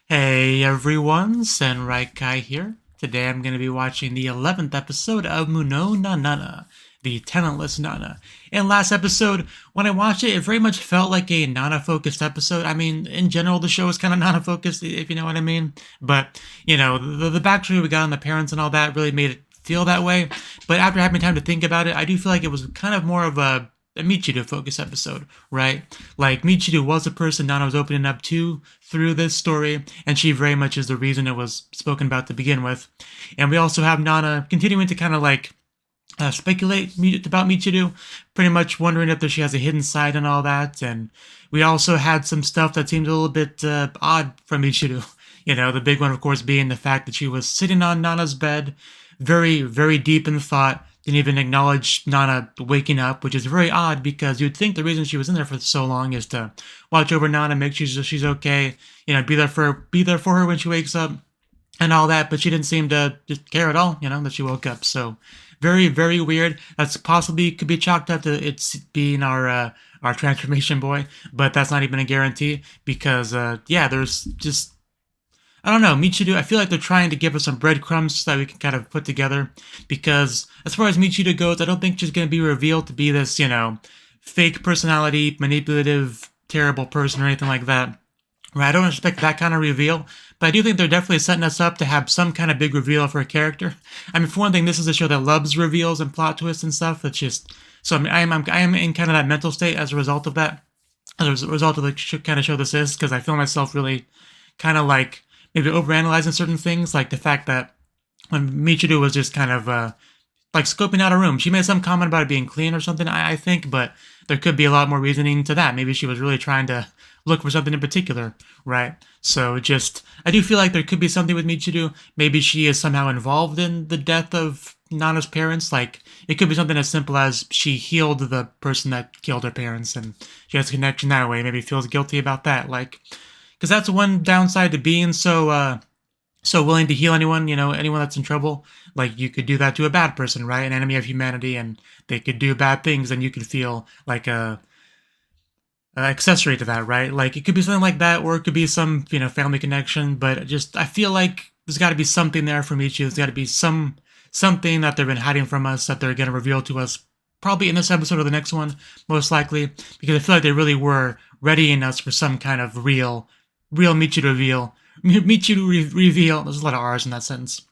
Hey everyone, Kai here. Today I'm going to be watching the 11th episode of Munou na Nana, the Talentless Nana. In last episode, when I watched it, it very much felt like a Nana-focused episode. I mean, in general, the show is kind of Nana-focused, if you know what I mean. But, the backstory we got on the parents and all that really made it feel that way. But after having time to think about it, I do feel like it was kind of more of a Michiru focus episode, right? Like Michiru was a person Nana was opening up to through this story, and she very much is the reason it was spoken about to begin with. And we also have Nana continuing to kind of like speculate about Michiru, pretty much wondering if she has a hidden side and all that. And we also had some stuff that seemed a little bit odd from Michiru. The big one, of course, being the fact that she was sitting on Nana's bed, very, very deep in thought, didn't even acknowledge Nana waking up, which is very odd because you'd think the reason she was in there for so long is to watch over Nana, make sure she's okay, be there for her when she wakes up and all that. But she didn't seem to just care at all, that she woke up. So very, very weird. That's possibly could be chalked up to it's being our transformation boy, but that's not even a guarantee because there's just I don't know, Michiru, I feel like they're trying to give us some breadcrumbs that we can kind of put together, because as far as Michiru goes, I don't think she's going to be revealed to be this, fake personality, manipulative, terrible person or anything like that. Right, I don't expect that kind of reveal, but I do think they're definitely setting us up to have some kind of big reveal for a character. I mean, for one thing, this is a show that loves reveals and plot twists and stuff. It's just, so I am in kind of that mental state as a result of that, as a result of the kind of show this is, because I feel myself really kind of like maybe overanalyzing certain things, like the fact that when Michiru was just kind of like scoping out a room, she made some comment about it being clean or something, I think, but there could be a lot more reasoning to that. Maybe she was really trying to look for something in particular, right? So I do feel like there could be something with Michiru. Maybe she is somehow involved in the death of Nana's parents. Like, it could be something as simple as she healed the person that killed her parents and she has a connection that way. Maybe feels guilty about that. Like, because that's one downside to being so willing to heal anyone, anyone that's in trouble. Like, you could do that to a bad person, right? An enemy of humanity, and they could do bad things, and you could feel like a accessory to that, right? Like, it could be something like that, or it could be some, family connection. But I feel like there's got to be something there from each. There's got to be something that they've been hiding from us that they're going to reveal to us, probably in this episode or the next one, most likely, because I feel like they really were readying us for some kind of real Michiru reveal. Reveal. There's a lot of R's in that sentence.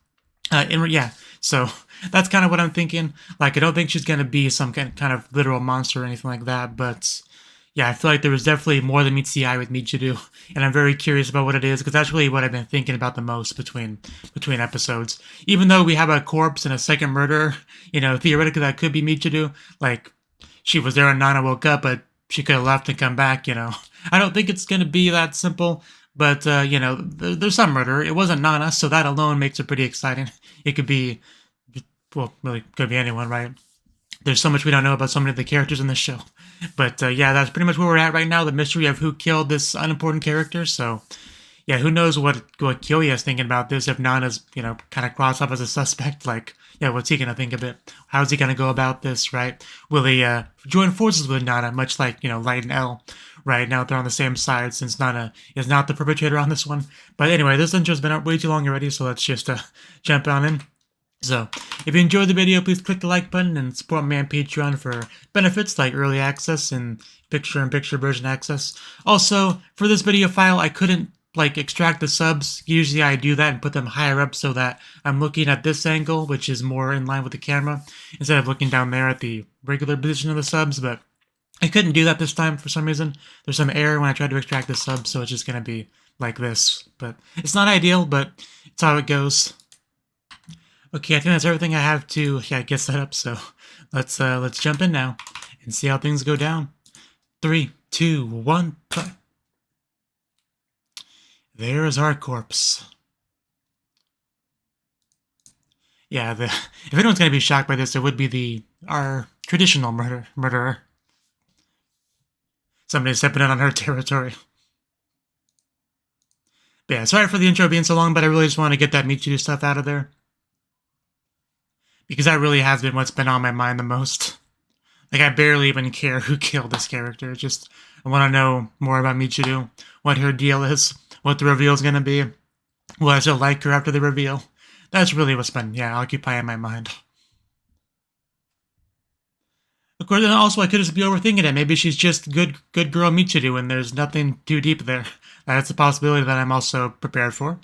So that's kind of what I'm thinking. Like, I don't think she's going to be some kind of literal monster or anything like that, but yeah, I feel like there was definitely more than meets the eye with Michiru, and I'm very curious about what it is, because that's really what I've been thinking about the most between episodes. Even though we have a corpse and a second murder, theoretically that could be Michiru. Like, she was there and Nana woke up, but she could have left and come back, I don't think it's going to be that simple, but, there's some murder. It wasn't Nana, so that alone makes it pretty exciting. It could be, well, really could be anyone, right? There's so much we don't know about so many of the characters in this show. But, that's pretty much where we're at right now, the mystery of who killed this unimportant character. So, yeah, who knows what Kyoya is thinking about this, if Nana's, kind of crossed off as a suspect. Like, yeah, what's he going to think of it? How's he going to go about this, right? Will he join forces with Nana, much like, Light and L, right? Now they're on the same side, since Nana is not the perpetrator on this one. But anyway, this intro's been up way too long already, so let's just jump on in. So, if you enjoyed the video, please click the like button and support me on Patreon for benefits like early access and picture-in-picture version access. Also, for this video file, I couldn't extract the subs. Usually I do that and put them higher up so that I'm looking at this angle, which is more in line with the camera, instead of looking down there at the regular position of the subs, but I couldn't do that this time for some reason. There's some error when I tried to extract the subs, so it's just going to be like this. But it's not ideal, but it's how it goes. Okay, I think that's everything I have to get set up, so let's jump in now and see how things go down. 3, 2, 1, play. There is our corpse. Yeah, if anyone's going to be shocked by this, it would be our traditional murderer. Somebody stepping in on her territory. But yeah, sorry for the intro being so long, but I really just want to get that Michiru stuff out of there, because that really has been what's been on my mind the most. Like, I barely even care who killed this character. Just, I want to know more about Michiru, what her deal is, what the reveal is going to be. Will I still like her after the reveal? That's really what's been, occupying my mind. Of course, and also I could just be overthinking it. Maybe she's just good girl Michiru, and there's nothing too deep there. That's a possibility that I'm also prepared for.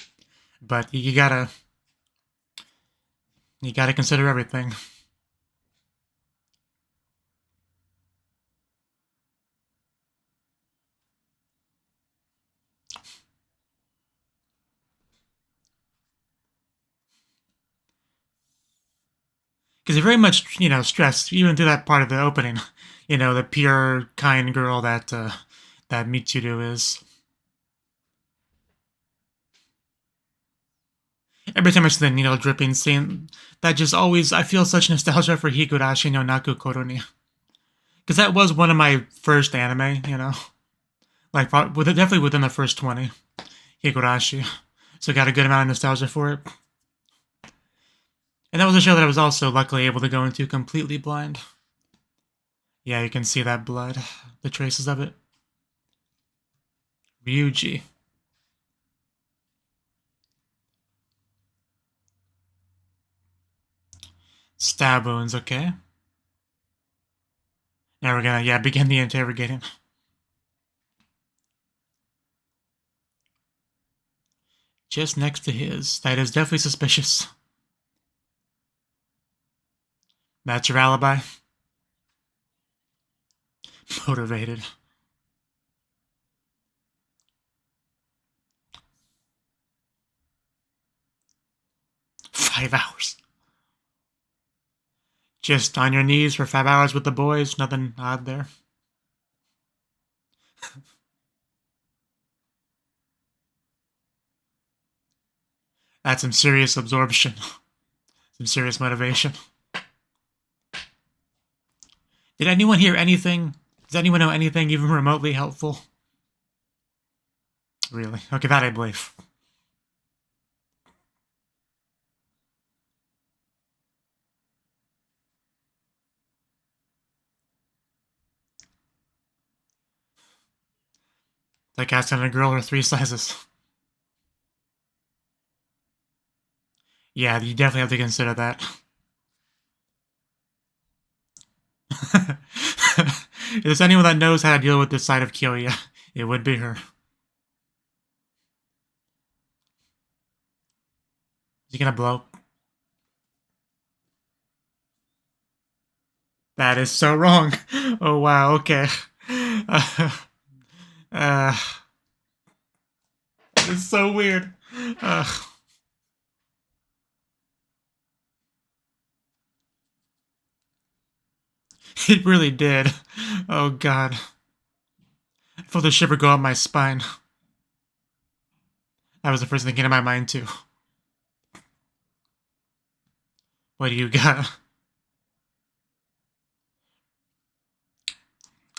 But you gotta consider everything. Because you're very much, stressed, even through that part of the opening. The pure, kind girl that Michiru is. Every time I see the needle dripping scene, that just always, I feel such nostalgia for Higurashi no Naku Koroni. Because that was one of my first anime, Like, definitely within the first 20. Higurashi. So got a good amount of nostalgia for it. And that was a show that I was also luckily able to go into completely blind. Yeah, you can see that blood. The traces of it. Ryuji. Stab wounds, okay. Now we're gonna, begin the interrogating. Just next to his. That is definitely suspicious. That's your alibi? Motivated. Five hours. Just on your knees for 5 hours with the boys. Nothing odd there. That's some serious absorption. Some serious motivation. Did anyone hear anything? Does anyone know anything even remotely helpful? Really? Okay, that I believe. Like asking a girl her 3 sizes. Yeah, you definitely have to consider that. If there's anyone that knows how to deal with this side of Kyoya, it would be her. Is he gonna blow? That is so wrong. Oh wow, okay. It's so weird. It really did. Oh god. I felt the shiver go up my spine. That was the first thing that came to my mind too. What do you got?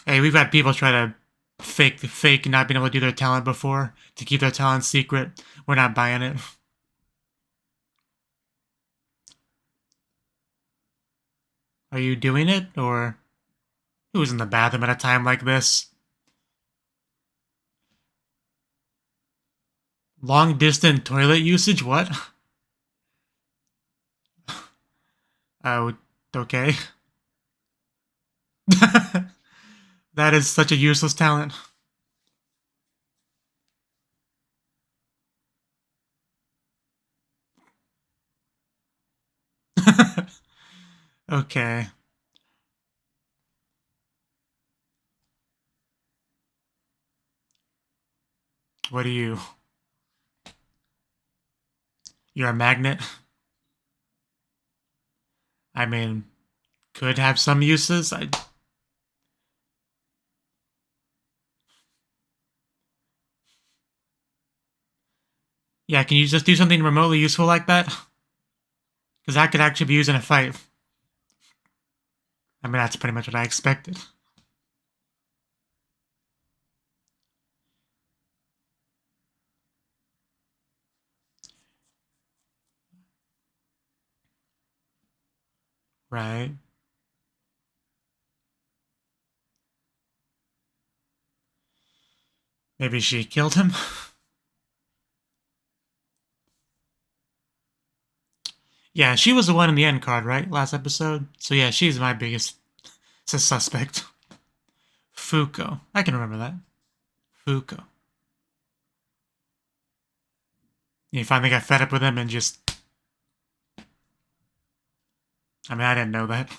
Hey, we've had people try to fake not being able to do their talent before to keep their talent secret. We're not buying it. Are you doing it, or who's in the bathroom at a time like this? Long distance toilet usage? What? Oh, okay. That is such a useless talent. Okay. What are you? You're a magnet? I mean, could have some uses. Yeah, can you just do something remotely useful like that? Because that could actually be used in a fight. I mean, that's pretty much what I expected. Right. Maybe she killed him? Yeah, she was the one in the end card, right? Last episode. So yeah, she's my biggest suspect. Fuko. I can remember that. Fuko. You finally got fed up with him and just... I mean, I didn't know that.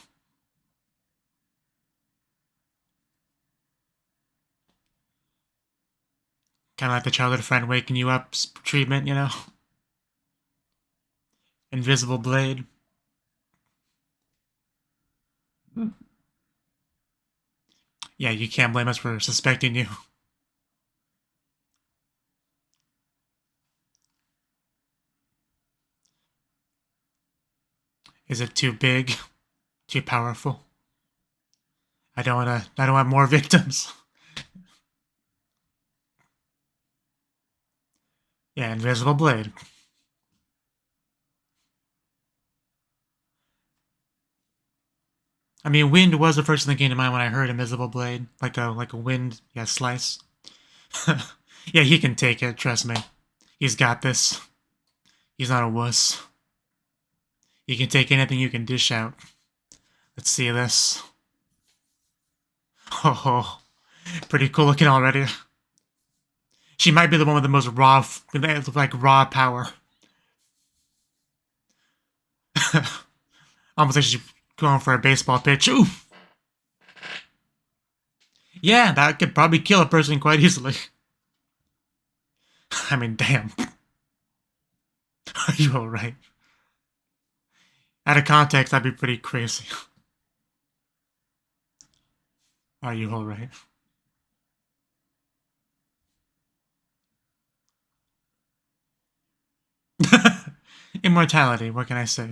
Kind of like the childhood friend waking you up treatment, you know? Invisible blade. Yeah, you can't blame us for suspecting you. Is it too big? Too powerful? I don't want more victims. Yeah, invisible blade. I mean, wind was the first thing that came to mind when I heard invisible blade, like a wind, yeah, slice. Yeah, he can take it. Trust me, he's got this. He's not a wuss. He can take anything you can dish out. Let's see this. Oh, pretty cool looking already. She might be the one with the most raw, like raw power. Almost like she's going for a baseball pitch. Ooh. Yeah, that could probably kill a person quite easily. I mean, damn. Are you alright? Out of context, that'd be pretty crazy. Are you alright? Immortality, what can I say?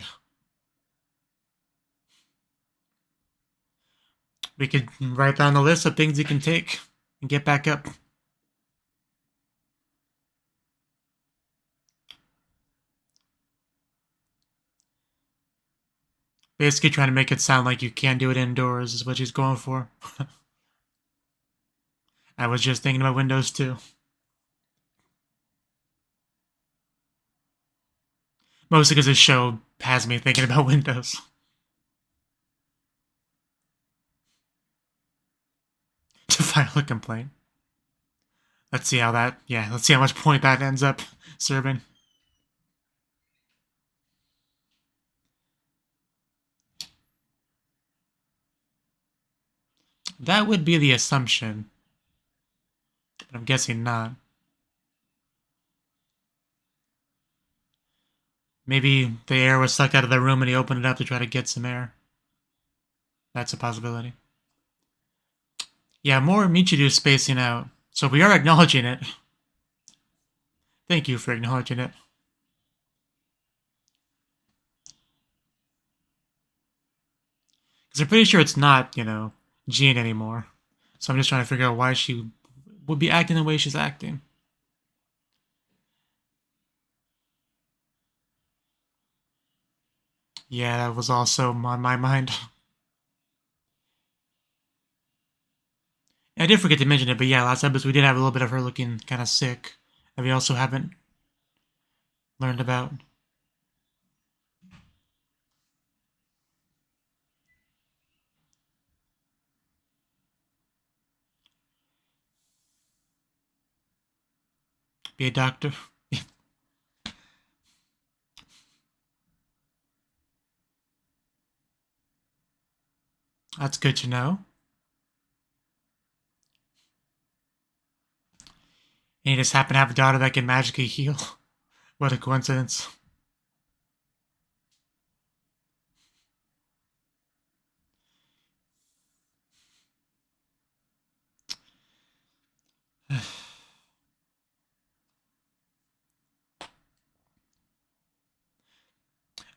We could write down the list of things you can take and get back up. Basically trying to make it sound like you can't do it indoors is what she's going for. I was just thinking about Windows too. Mostly because this show has me thinking about Windows. To file a complaint. Let's see how that, yeah, let's see how much point that ends up serving. That would be the assumption. But I'm guessing not. Maybe the air was sucked out of the room and he opened it up to try to get some air. That's a possibility. Yeah, more Michiru spacing out. So we are acknowledging it. Thank you for acknowledging it. Because I'm pretty sure it's not, you know, Jean anymore. So I'm just trying to figure out why she would be acting the way she's acting. Yeah, that was also on my mind. I did forget to mention it, but yeah, last episode we did have a little bit of her looking kind of sick that we also haven't learned about. Be a doctor. That's good to know. And you just happen to have a daughter that can magically heal. What a coincidence.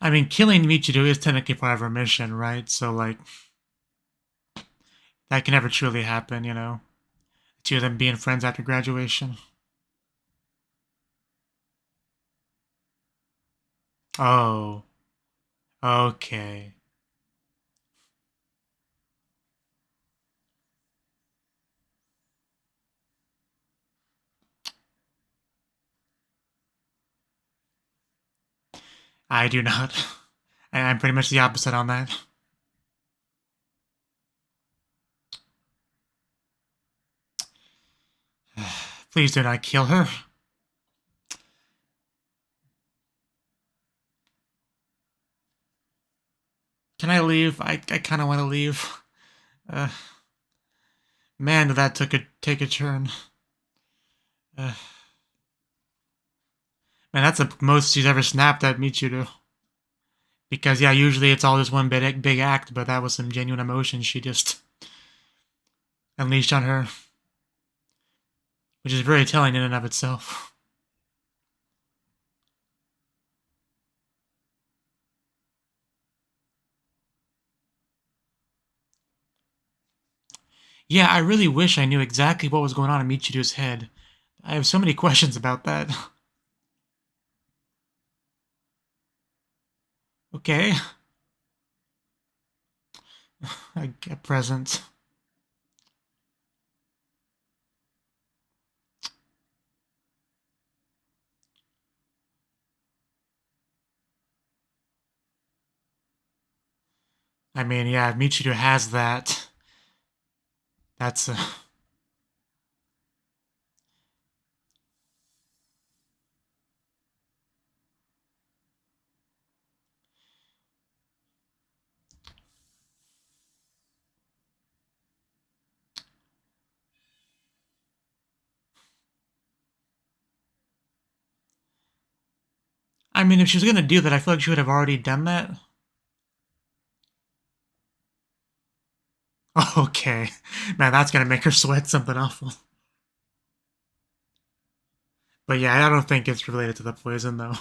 I mean, killing Michiru is technically part of her mission, right? So, like, that can never truly happen, you know? The two of them being friends after graduation. Oh, okay. I do not. I'm pretty much the opposite on that. Please do not kill her. Can I leave? I kind of want to leave. Man, did that take a turn. Man, that's the most she's ever snapped at Michiru. Because, yeah, usually it's all just one big act, but that was some genuine emotion she just unleashed on her. Which is very telling in and of itself. Yeah, I really wish I knew exactly what was going on in Michiru's head. I have so many questions about that. Okay. I get present. I mean, yeah, if Michiru has that, that's I mean, if she was gonna do that, I feel like she would have already done that. Okay. Man, that's gonna make her sweat something awful. But yeah, I don't think it's related to the poison, though.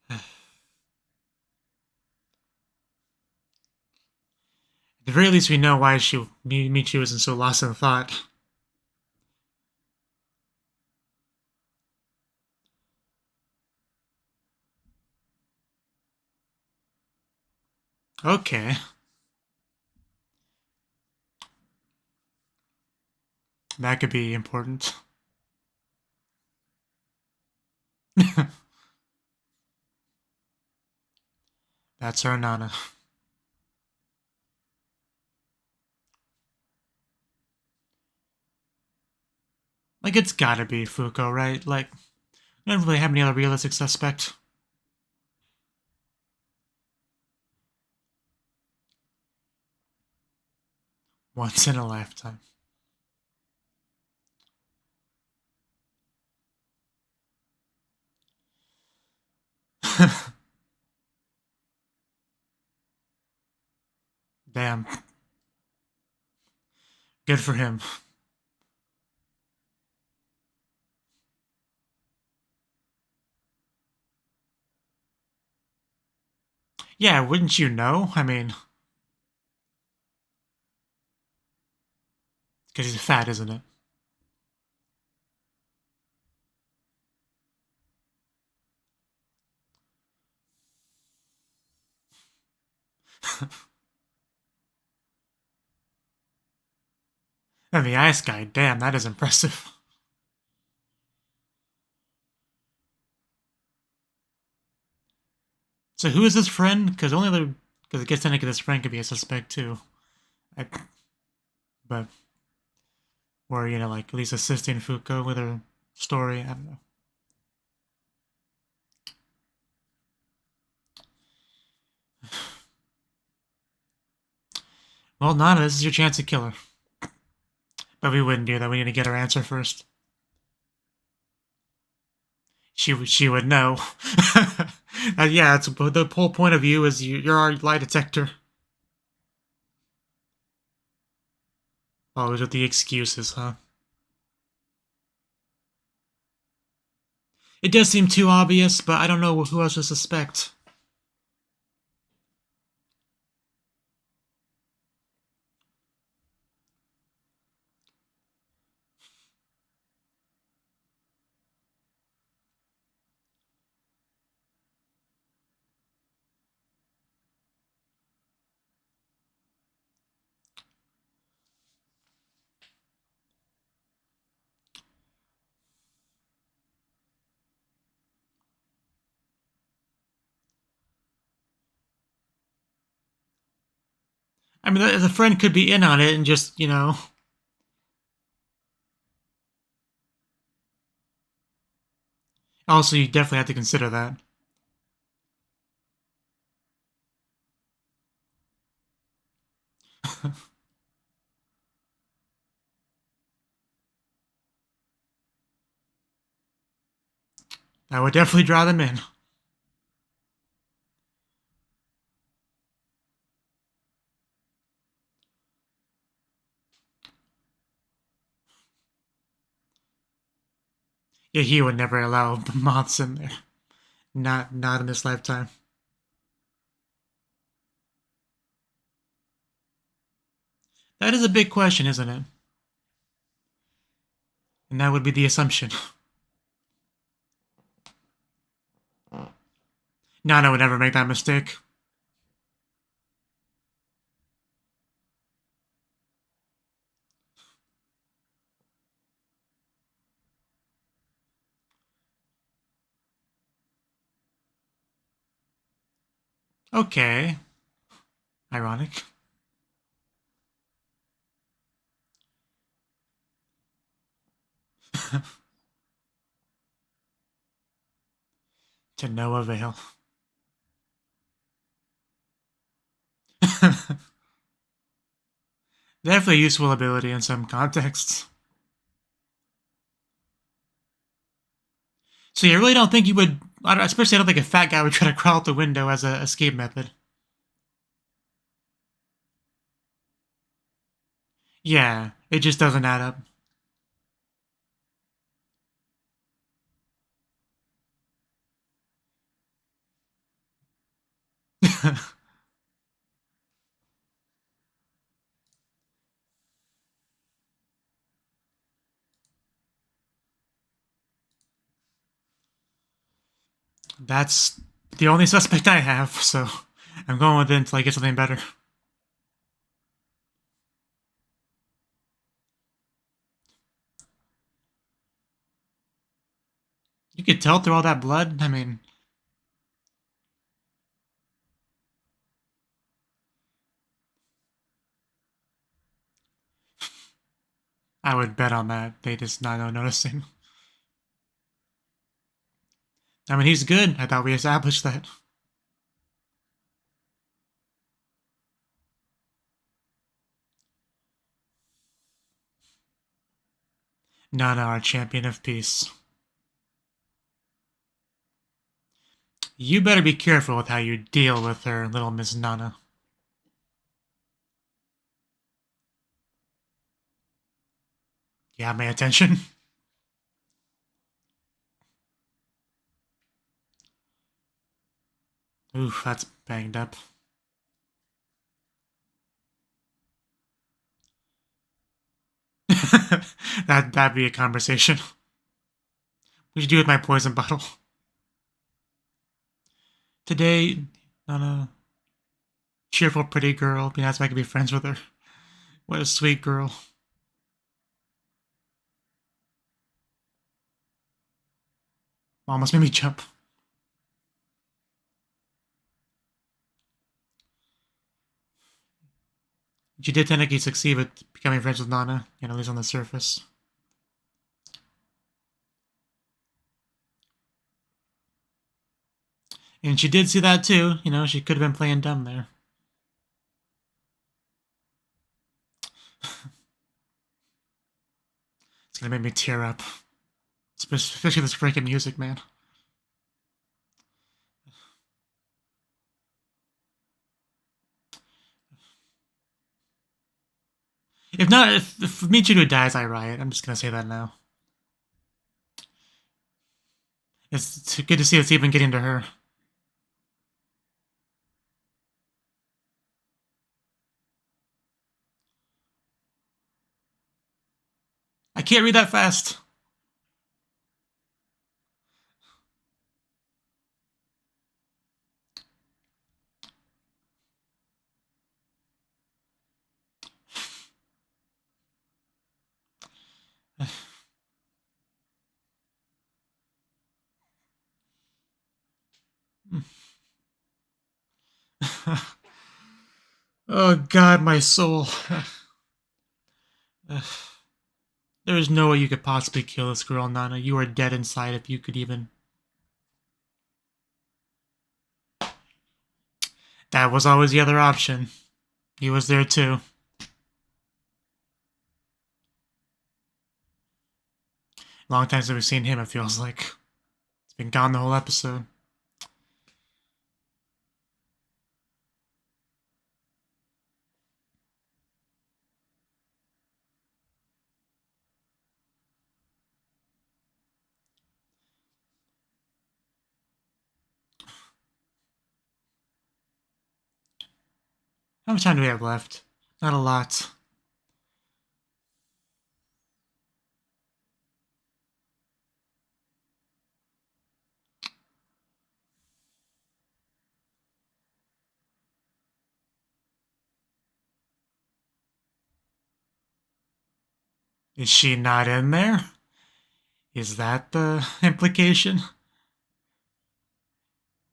At the very least, we know why Michiru isn't so lost in thought. Okay. That could be important. That's our Nana. Like, it's gotta be Fuko, right? Like, we don't really have any other realistic suspect. Once in a lifetime. Damn. Good for him. Yeah, wouldn't you know? I mean, because he's fat, isn't it? And the ice guy, damn, that is impressive. So who is this friend? Because only other, because it gets to this friend could be a suspect too. I, but, or, you know, like at least assisting Fuko with her story. I don't know. Well, Nana, this is your chance to kill her. But we wouldn't do that. We need to get her answer first. She would know. Yeah, it's the whole point of you is you're our lie detector. Always with the excuses, huh? It does seem too obvious, but I don't know who else to suspect. mean, the friend could be in on it and just, you know. Also, you definitely have to consider that. That would definitely draw them in. Yeah, he would never allow moths in there. Not in this lifetime. That is a big question, isn't it? And that would be the assumption. Nana would never make that mistake. Okay. Ironic. To no avail. Definitely a useful ability in some contexts. So you really don't think you would, especially I don't think a fat guy would try to crawl out the window as a escape method. Yeah, it just doesn't add up. That's the only suspect I have, so I'm going with it until I get something better. You could tell through all that blood. I mean, I would bet on that. They just not noticing. I mean, he's good. I thought we established that. Nana, our champion of peace. You better be careful with how you deal with her, little Miss Nana. You have my attention? Oof, that's banged up. That'd be a conversation. What did you do with my poison bottle? Today, Nana, cheerful, pretty girl. Be nice if I could be friends with her. What a sweet girl. Almost made me jump. She did technically succeed with becoming friends with Nana, at least on the surface. And she did see that too. She could have been playing dumb there. It's gonna make me tear up. Especially this freaking music, man. If not, if Michiru dies, I riot. I'm just gonna say that now. It's good to see it's even getting to her. I can't read that fast. Oh God, my soul. There is no way you could possibly kill this girl, Nana. You are dead inside if you could even. That was always the other option. He was there too. Long time since we've seen him, it feels like. It's been gone the whole episode. How much time do we have left? Not a lot. Is she not in there? Is that the implication?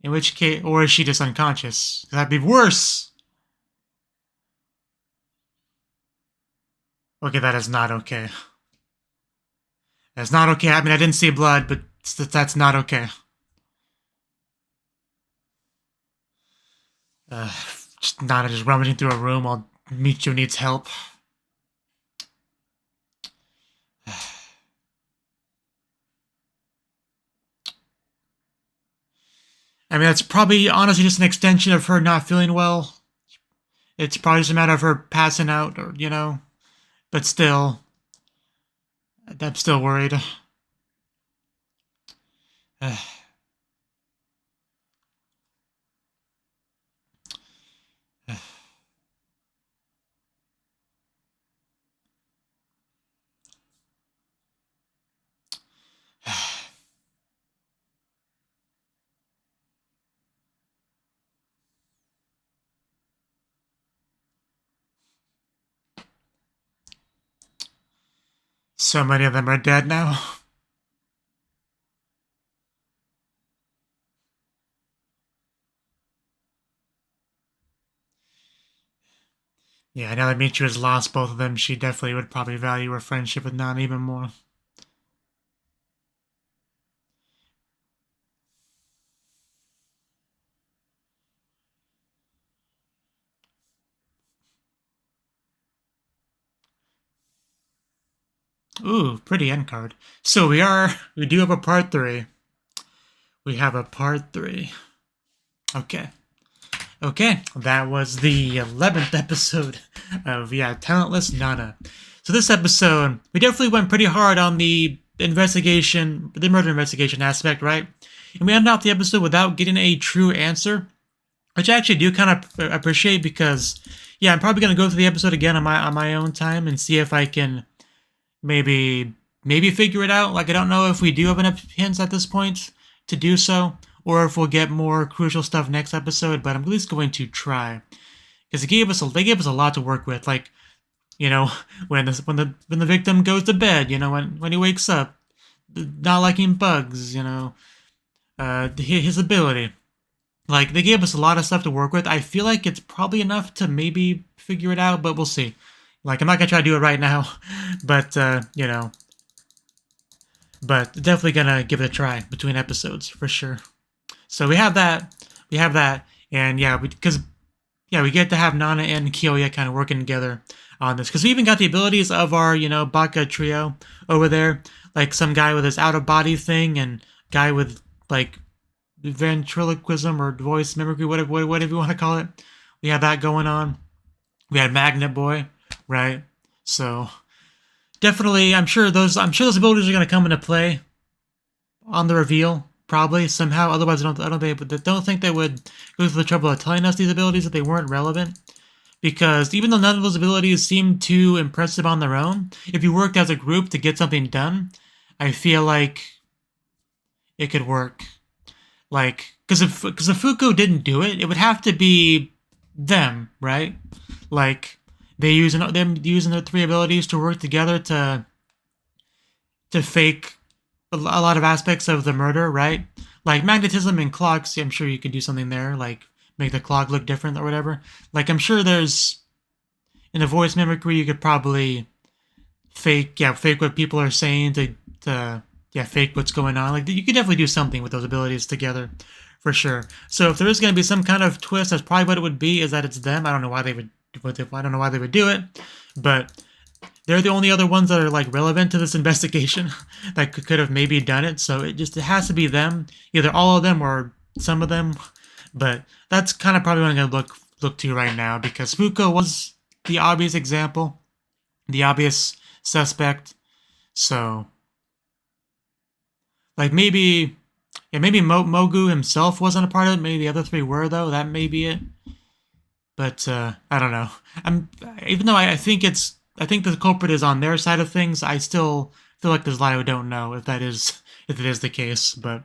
In which case, or is she just unconscious? That'd be worse! Okay, that is not okay. That's not okay. I mean, I didn't see blood, but that's not okay. Just not just rummaging through a room while Michu needs help. I mean, that's probably honestly just an extension of her not feeling well. It's probably just a matter of her passing out, or, you know. But still, I'm still worried. So many of them are dead now. Yeah, now that Michu has lost both of them, she definitely would probably value her friendship with Nana even more. Ooh, pretty end card. So we do have a part 3. We have a part 3. Okay. Okay, that was the 11th episode of, Talentless Nana. So this episode, we definitely went pretty hard on the investigation, the murder investigation aspect, right? And we ended off the episode without getting a true answer, which I actually do kind of appreciate because, I'm probably going to go through the episode again on my own time and see if I can maybe figure it out. Like, I don't know if we do have enough hints at this point to do so, or if we'll get more crucial stuff next episode, but I'm at least going to try. Because they gave us a lot to work with. Like, when the victim goes to bed, when he wakes up, not liking bugs, his ability. Like, they gave us a lot of stuff to work with. I feel like it's probably enough to maybe figure it out, but we'll see. Like, I'm not gonna try to do it right now, but but definitely gonna give it a try between episodes for sure. So we have that, and we get to have Nana and Kyoya kind of working together on this, because we even got the abilities of our Baka trio over there, like some guy with his out of body thing and guy with like ventriloquism or voice mimicry, whatever you want to call it. We have that going on. We had Magnet Boy, right? So definitely, I'm sure those abilities are going to come into play on the reveal, probably somehow. Otherwise, I don't think they would go through the trouble of telling us these abilities if they weren't relevant. Because even though none of those abilities seem too impressive on their own, if you worked as a group to get something done, I feel like it could work. Like, because if Fuku didn't do it, it would have to be them, right? Like, them using their 3 abilities to work together to fake a lot of aspects of the murder, right? Like magnetism and clocks, I'm sure you could do something there. Like make the clock look different or whatever. Like, I'm sure there's, in a voice mimicry, you could probably fake what people are saying to fake what's going on. Like, you could definitely do something with those abilities together, for sure. So if there is going to be some kind of twist, that's probably what it would be, is that it's them. I don't know why they would do it, but they're the only other ones that are like relevant to this investigation that could have maybe done it. So it has to be them, either all of them or some of them. But that's kind of probably what I'm gonna look to right now, because Fuko was the obvious example, the obvious suspect. So like maybe Mogu himself wasn't a part of it. Maybe the other three were, though. That may be it. But I don't know. Even though I think the culprit is on their side of things, I still feel like there's a lot I don't know if it is the case. But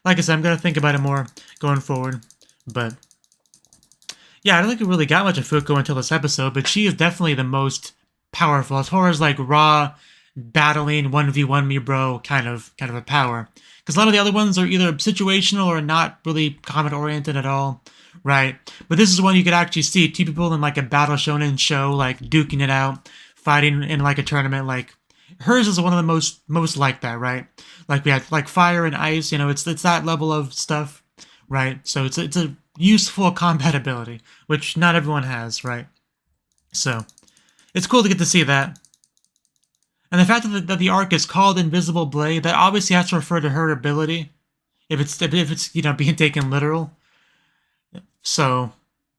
like I said, I'm gonna think about it more going forward. But yeah, I don't think we really got much of Fuko until this episode, but she is definitely the most powerful as far as like raw battling 1v1 me bro kind of a power. Because a lot of the other ones are either situational or not really combat oriented at all. Right, but this is one you could actually see two people in like a battle shonen show, like duking it out, fighting in like a tournament. Like hers is one of the most like that, right? Like we had like fire and ice, you know, it's that level of stuff, right? So it's a useful combat ability, which not everyone has, right? So it's cool to get to see that. And the fact that the arc is called Invisible Blade, that obviously has to refer to her ability, if it's you know being taken literal. So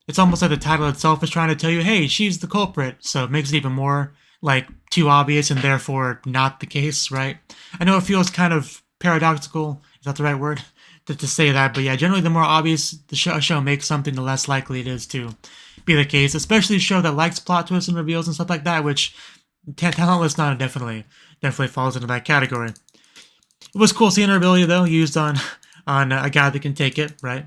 it's almost like the title itself is trying to tell you, hey, she's the culprit. So it makes it even more like too obvious and therefore not the case, right? I know it feels kind of paradoxical, is that the right word, to say that, but yeah, generally the more obvious the show makes something, the less likely it is to be the case, especially a show that likes plot twists and reveals and stuff like that, which Talentless Nana definitely falls into that category. It was cool seeing her ability, though, used on a guy that can take it, right?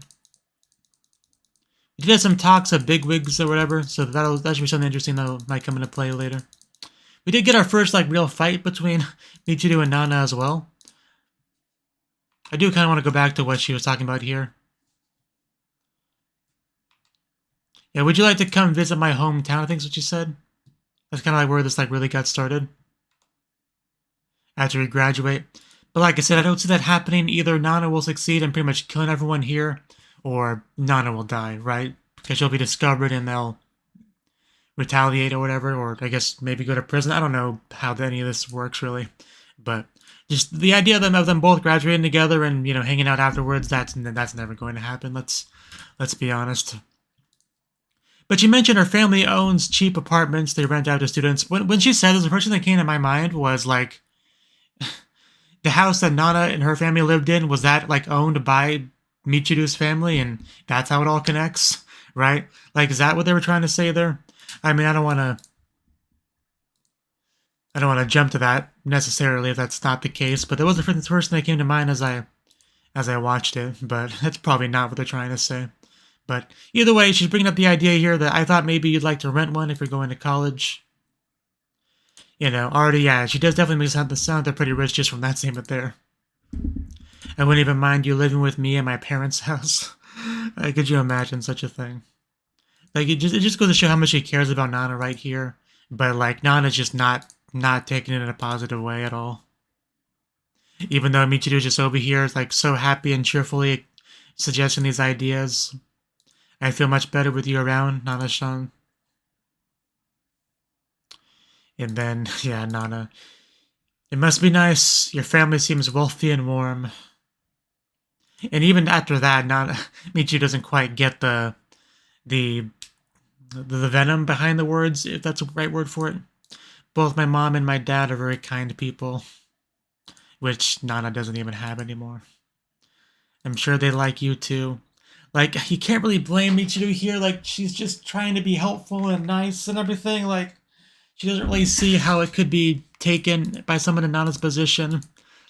We did have some talks of bigwigs or whatever, so that should be something interesting that might come into play later. We did get our first like real fight between Michiru and Nana as well. I do kind of want to go back to what she was talking about here. Yeah, would you like to come visit my hometown? I think is what she said. That's kind of like where this like really got started. After we graduate. But like I said, I don't see that happening. Either Nana will succeed in pretty much killing everyone here, or Nana will die, right? Because she'll be discovered and they'll retaliate or whatever, or I guess maybe go to prison. I don't know how any of this works really, but just the idea of them both graduating together and you know hanging out afterwards, that's never going to happen. Let's be honest. But she mentioned her family owns cheap apartments they rent out to students. When she said this, the first thing that came to my mind was like the house that Nana and her family lived in, was that like owned by Michiru's family, and that's how it all connects, right? Like, is that what they were trying to say there? I mean, I don't want to jump to that necessarily if that's not the case, but that was the first thing that came to mind as I watched it. But that's probably not what they're trying to say. But either way, she's bringing up the idea here that I thought maybe you'd like to rent one if you're going to college. You know, already, yeah, she does definitely make it sound they're pretty rich just from that statement there. I wouldn't even mind you living with me at my parents' house. Could you imagine such a thing? Like, it just goes to show how much she cares about Nana right here. But, like, Nana's just not taking it in a positive way at all. Even though Michiru's just over here, like, so happy and cheerfully suggesting these ideas. I feel much better with you around, Nana-san. And then, yeah, Nana. It must be nice. Your family seems wealthy and warm. And even after that, Michiru doesn't quite get the venom behind the words, if that's the right word for it. Both my mom and my dad are very kind people, which Nana doesn't even have anymore. I'm sure they like you too. Like, you can't really blame Michiru here. Like, she's just trying to be helpful and nice and everything. Like, she doesn't really see how it could be taken by someone in Nana's position.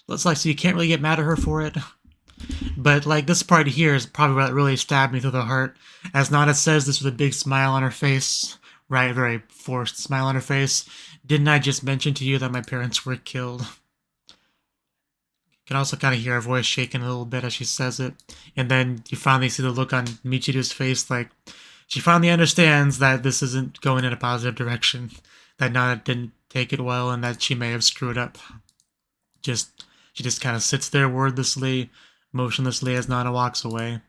Looks like, so you can't really get mad at her for it. But, like, this part here is probably what really stabbed me through the heart. As Nana says this with a big smile on her face. Right, very forced smile on her face. Didn't I just mention to you that my parents were killed? can also kind of hear her voice shaking a little bit as she says it. And then you finally see the look on Michiru's face, like she finally understands that this isn't going in a positive direction, that Nana didn't take it well, and that she may have screwed up. She just kind of sits there wordlessly, motionlessly as Nana walks away.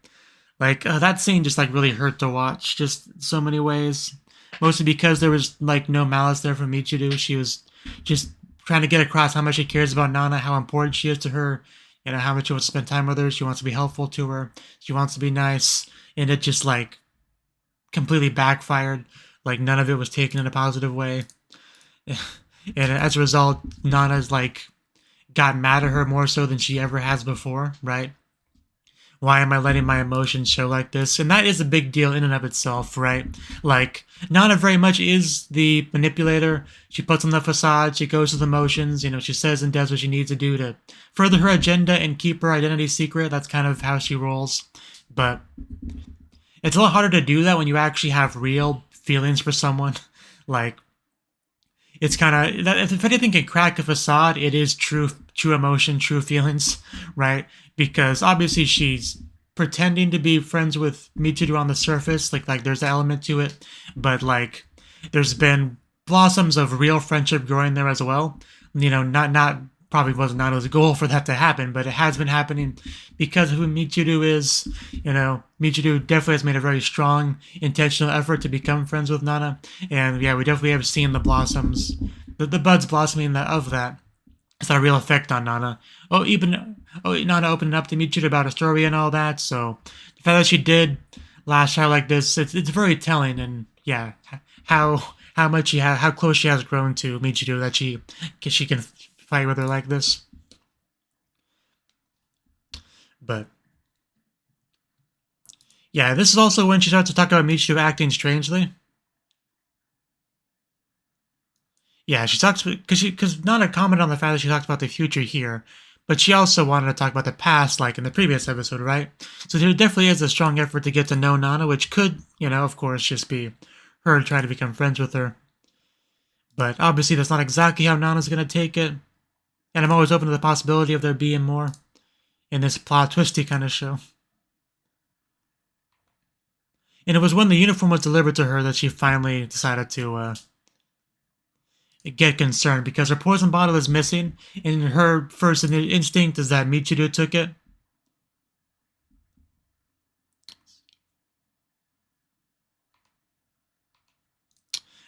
Like, that scene just, like, really hurt to watch, just so many ways. Mostly because there was, like, no malice there from Michiru. She was just trying to get across how much she cares about Nana, how important she is to her, you know, how much she wants to spend time with her. She wants to be helpful to her. She wants to be nice. And it just, like, completely backfired. Like, none of it was taken in a positive way. And as a result, Nana's, like, got mad at her more so than she ever has before, right? Why am I letting my emotions show like this? And that is a big deal in and of itself, right? Like, Nana very much is the manipulator. She puts on the facade, she goes through the motions, you know, she says and does what she needs to do to further her agenda and keep her identity secret. That's kind of how she rolls. But it's a lot harder to do that when you actually have real feelings for someone. Like, it's kind of, if anything can crack a facade, it is true emotion, true feelings, right? Because obviously she's pretending to be friends with Michiru on the surface, like there's an element to it, but like there's been blossoms of real friendship growing there as well. You know, not probably wasn't Nana's goal for that to happen, but it has been happening because of who Michiru is. You know, Michiru definitely has made a very strong, intentional effort to become friends with Nana, and yeah, we definitely have seen the blossoms, the buds blossoming of that. It's had a real effect on Nana. Nana opening up to Michiru about a story and all that. So the fact that she did lash out like this, it's very telling, and yeah, how close she has grown to Michiru, that she can fight with her like this. But yeah, this is also when she starts to talk about Michiru acting strangely. Yeah, she talks because Nana commented on the fact that she talked about the future here, but she also wanted to talk about the past, like in the previous episode, right? So there definitely is a strong effort to get to know Nana, which could, you know, of course, just be her trying to become friends with her. But obviously, that's not exactly how Nana's gonna take it, and I'm always open to the possibility of there being more in this plot twisty kind of show. And it was when the uniform was delivered to her that she finally decided to get concerned, because her poison bottle is missing, and her first instinct is that Michiru took it.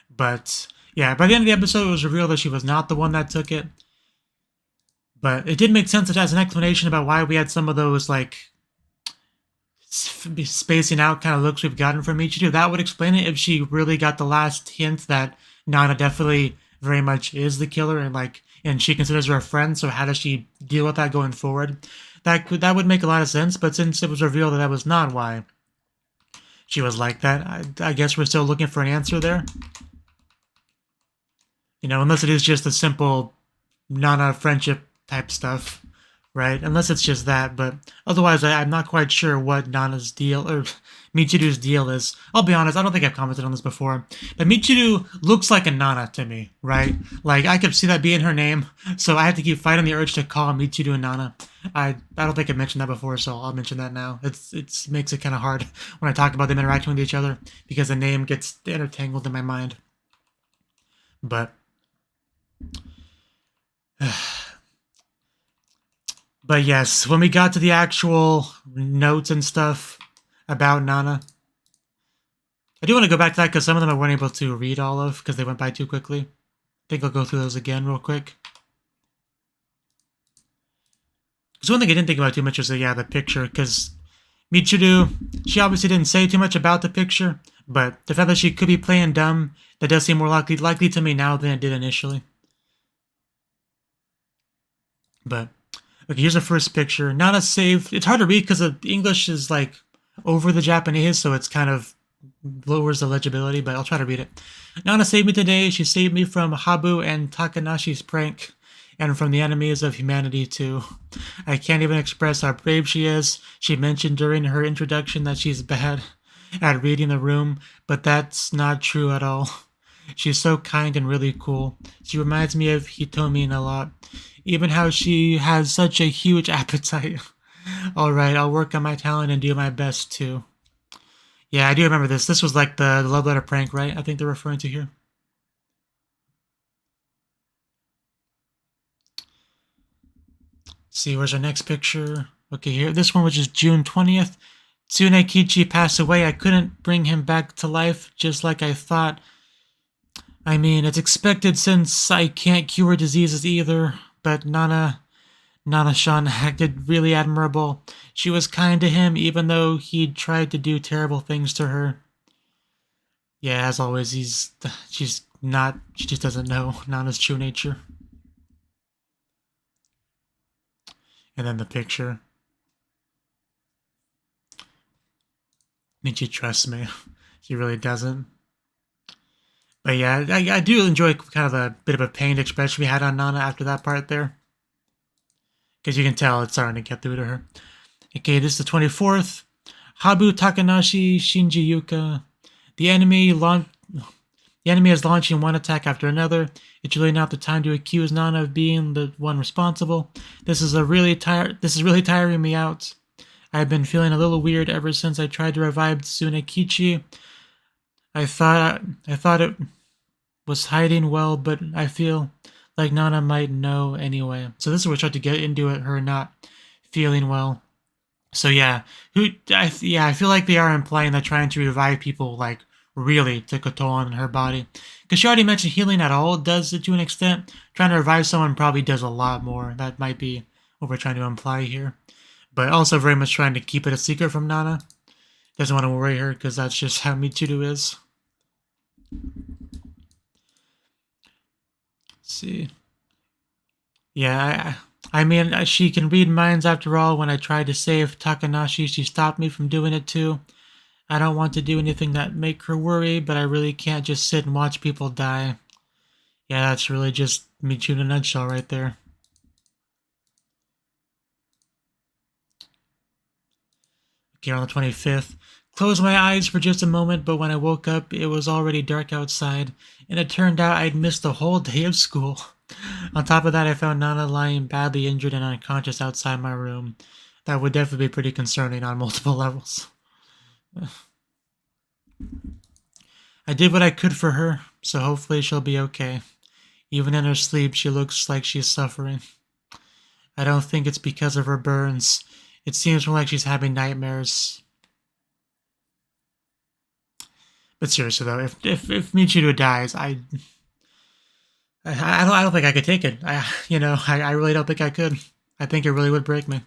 But yeah, by the end of the episode, it was revealed that she was not the one that took it. But it did make sense as an explanation about why we had some of those, like, spacing out kind of looks we've gotten from Michiru. That would explain it if she really got the last hint that Nana definitely very much is the killer, and she considers her a friend. So how does she deal with that going forward? That would make a lot of sense. But since it was revealed that was not why she was like that, I guess we're still looking for an answer there. You know, unless it is just a simple Nana friendship type stuff, right? Unless it's just that, but otherwise I'm not quite sure what Nana's deal, or Michiru's deal is. I'll be honest, I don't think I've commented on this before, but Michiru looks like a Nana to me, right? Like, I could see that being her name, so I have to keep fighting the urge to call Michiru a Nana. I don't think I mentioned that before, so I'll mention that now. It makes it kind of hard when I talk about them interacting with each other, because the name gets intertangled in my mind. But But yes, when we got to the actual notes and stuff about Nana, I do want to go back to that because some of them I weren't able to read all of because they went by too quickly. I think I'll go through those again real quick. Because one thing I didn't think about too much was the picture, because Michiru, she obviously didn't say too much about the picture, but the fact that she could be playing dumb, that does seem more likely to me now than it did initially. But okay, here's the first picture. Nana saved. It's hard to read because the English is like over the Japanese, so it's kind of lowers the legibility, but I'll try to read it. Nana saved me today. She saved me from Habu and Takanashi's prank, and from the enemies of humanity too. I can't even express how brave she is. She mentioned during her introduction that she's bad at reading the room, but that's not true at all. She's so kind and really cool. She reminds me of Hitomin a lot. Even how she has such a huge appetite. Alright, I'll work on my talent and do my best too. Yeah, I do remember this. This was like the love letter prank, right? I think they're referring to here. See, where's our next picture? Okay, here. This one, which is June 20th. Tsunekichi passed away. I couldn't bring him back to life just like I thought. I mean, it's expected since I can't cure diseases either, but Nana-shan acted really admirable. She was kind to him even though he'd tried to do terrible things to her. Yeah, as always, she just doesn't know Nana's true nature. And then the picture. I mean, she trusts me. She really doesn't. But yeah, I do enjoy kind of a bit of a pained expression we had on Nana after that part there. Because you can tell it's starting to get through to her. Okay, this is the 24th. Habu Takanashi Shinji Yuka. The enemy is launching one attack after another. It's really not the time to accuse Nana of being the one responsible. This is really tiring me out. I've been feeling a little weird ever since I tried to revive Tsunekichi. I thought it was hiding well, but I feel like Nana might know anyway. So this is where we start to get into it, her not feeling well. So yeah, I feel like they are implying that trying to revive people like really took a toll on her body. Because she already mentioned healing at all does it to an extent. Trying to revive someone probably does a lot more. That might be what we're trying to imply here. But also very much trying to keep it a secret from Nana. Doesn't want to worry her because that's just how Michiru is. Let's see. Yeah, I mean, she can read minds after all. When I tried to save Takanashi, she stopped me from doing it too. I don't want to do anything that make her worry, but I really can't just sit and watch people die. Yeah, that's really just Michiru in a nutshell right there. Okay, on the 25th. Closed my eyes for just a moment, but when I woke up, it was already dark outside, and it turned out I'd missed the whole day of school. On top of that, I found Nana lying badly injured and unconscious outside my room. That would definitely be pretty concerning on multiple levels. I did what I could for her, so hopefully she'll be okay. Even in her sleep, she looks like she's suffering. I don't think it's because of her burns. It seems more like she's having nightmares. But seriously though, if Michiru dies, I don't think I could take it. I really don't think I could. I think it really would break me.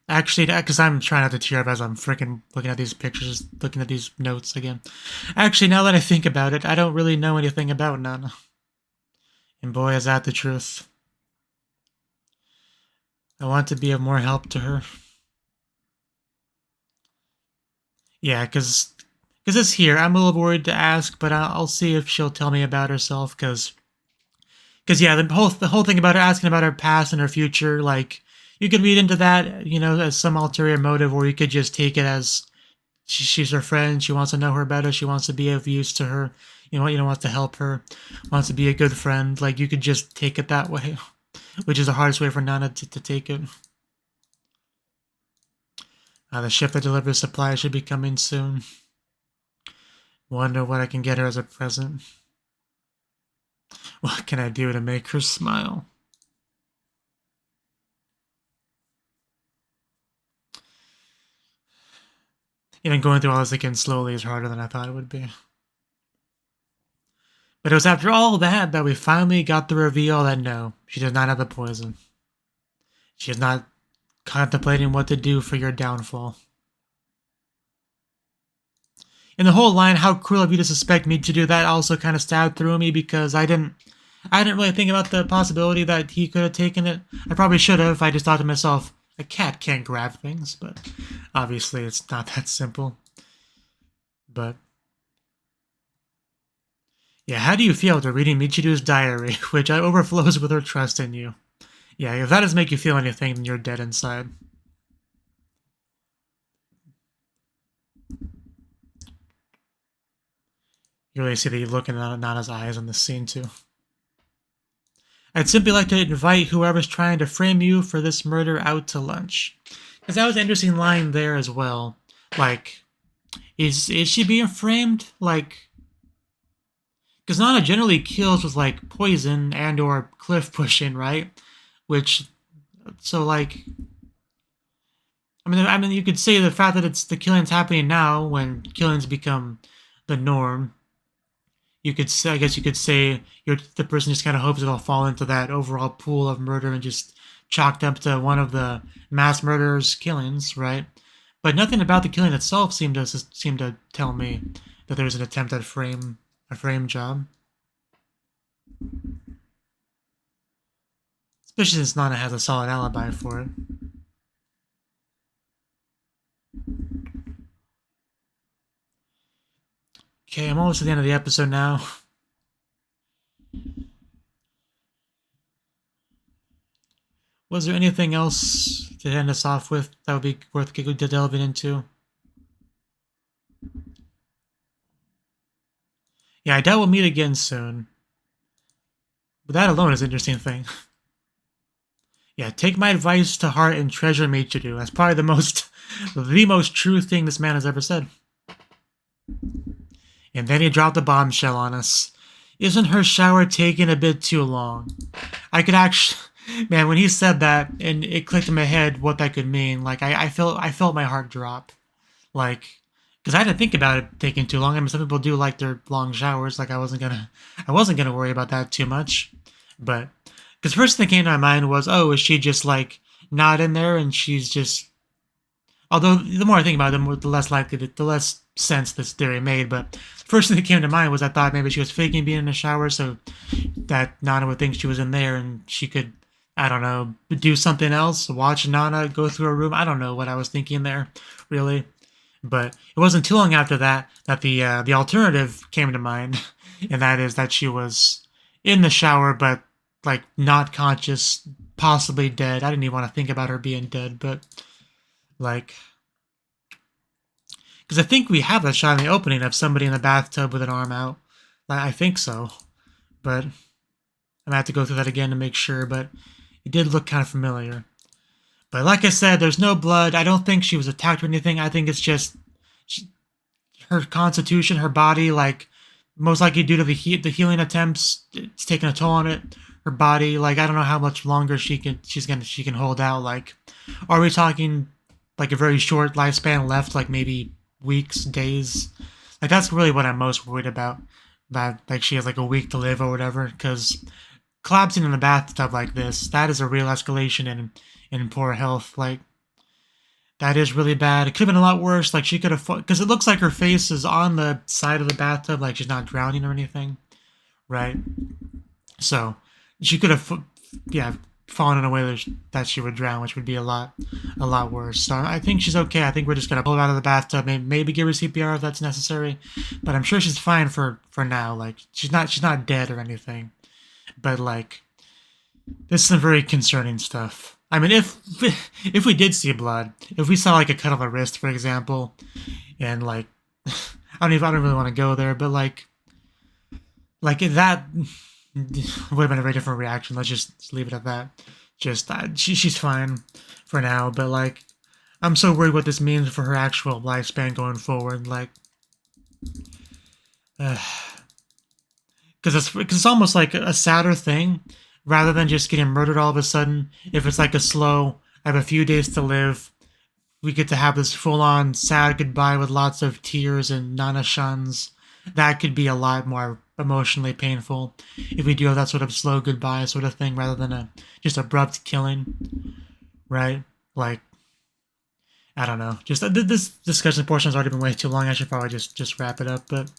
Actually, because I'm trying not to tear up as I'm freaking looking at these pictures, looking at these notes again. Actually, now that I think about it, I don't really know anything about Nana. And boy, is that the truth. I want to be of more help to her. Yeah, because it's here. I'm a little worried to ask, but I'll see if she'll tell me about herself. Because yeah, the whole thing about her asking about her past and her future, like you could read into that, as some ulterior motive, or you could just take it as she's her friend. She wants to know her better. She wants to be of use to her. Wants to help her. Wants to be a good friend. Like you could just take it that way, which is the hardest way for Nana to take it. The ship that delivers supplies should be coming soon. Wonder what I can get her as a present. What can I do to make her smile? Going through all this again slowly is harder than I thought it would be. But it was after all that we finally got the reveal that no, she does not have the poison. She is not contemplating what to do for your downfall. And the whole line, how cruel of you to suspect me to do that, also kind of stabbed through me because I didn't really think about the possibility that he could have taken it. I probably should have. I just thought to myself, a cat can't grab things, but obviously it's not that simple. But yeah, how do you feel after reading Michiru's diary, which overflows with her trust in you? Yeah, if that doesn't make you feel anything, then you're dead inside. You really see the look in Nana's eyes in this scene, too. I'd simply like to invite whoever's trying to frame you for this murder out to lunch. Because that was an interesting line there as well. Like, is she being framed? Like, because Nana generally kills with, like, poison and or cliff pushing, right? Which, so, like, I mean, you could say the fact that it's the killing's happening now when killings become the norm. You could say, I guess you could say the person just kind of hopes it'll fall into that overall pool of murder and just chalked up to one of the mass murderers' killings, right? But nothing about the killing itself seemed to tell me that there was an attempt at a frame job. Especially since Nana has a solid alibi for it. Okay, I'm almost at the end of the episode now. Was there anything else to end us off with that would be worth delving into? Yeah, I doubt we'll meet again soon. But that alone is an interesting thing. Yeah, take my advice to heart and treasure Michiru. That's probably the most true thing this man has ever said. And then he dropped the bombshell on us. Isn't her shower taking a bit too long? I could actually... Man, when he said that, and it clicked in my head what that could mean, like, I felt my heart drop. Like, because I didn't think about it taking too long. I mean, some people do like their long showers. Like, I wasn't gonna worry about that too much. But, because first thing that came to my mind was, oh, is she just, like, not in there, and she's just... Although, the more I think about it, the less sense this theory made, but the first thing that came to mind was I thought maybe she was faking being in the shower so that Nana would think she was in there and she could, I don't know, do something else, watch Nana go through a room. I don't know what I was thinking there, really. But it wasn't too long after that the alternative came to mind, and that is that she was in the shower but, like, not conscious, possibly dead. I didn't even want to think about her being dead, but, like... Because I think we have that shot in the opening of somebody in the bathtub with an arm out. I think so. But I'm going to have to go through that again to make sure, but it did look kind of familiar. But like I said, there's no blood. I don't think she was attacked or anything. I think it's just her constitution, her body, like, most likely due to the healing attempts, it's taking a toll on it. Her body, like, I don't know how much longer she can hold out. Like, are we talking, like, a very short lifespan left, like, maybe weeks, days? Like, that's really what I'm most worried about. That, like, she has, like, a week to live or whatever, because collapsing in a bathtub like this, that is a real escalation in poor health. Like, that is really bad. It could have been a lot worse. Like, she could have... Because it looks like her face is on the side of the bathtub, like she's not drowning or anything, right? So, she could have, fallen in a way that she would drown, which would be a lot worse. So I think she's okay. I think we're just gonna pull her out of the bathtub, maybe give her CPR if that's necessary. But I'm sure she's fine for now. Like, she's not dead or anything. But, like, this is some very concerning stuff. I mean, if we did see blood, if we saw, like, a cut on the wrist, for example, and, like, I don't really want to go there, but like that would have been a very different reaction. Let's just leave it at that. Just she's fine for now, but, like, I'm so worried what this means for her actual lifespan going forward. Like, because it's almost like a sadder thing, rather than just getting murdered all of a sudden. If it's like a slow, I have a few days to live, we get to have this full-on sad goodbye with lots of tears and Nana shuns. That could be a lot more emotionally painful if we do have that sort of slow goodbye sort of thing, rather than a just abrupt killing, right? Like, I don't know. Just this discussion portion has already been way too long. I should probably just wrap it up, but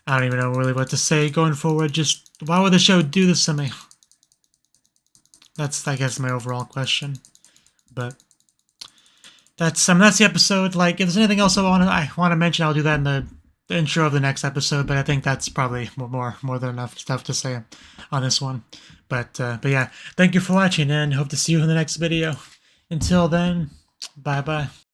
I don't even know really what to say going forward. Just, why would the show do this to me? That's, I guess, my overall question. But that's the episode. Like, if there's anything else I want to mention, I'll do that in the intro of the next episode. But I think that's probably more than enough stuff to say on this one. But yeah, thank you for watching, and hope to see you in the next video. Until then, bye bye.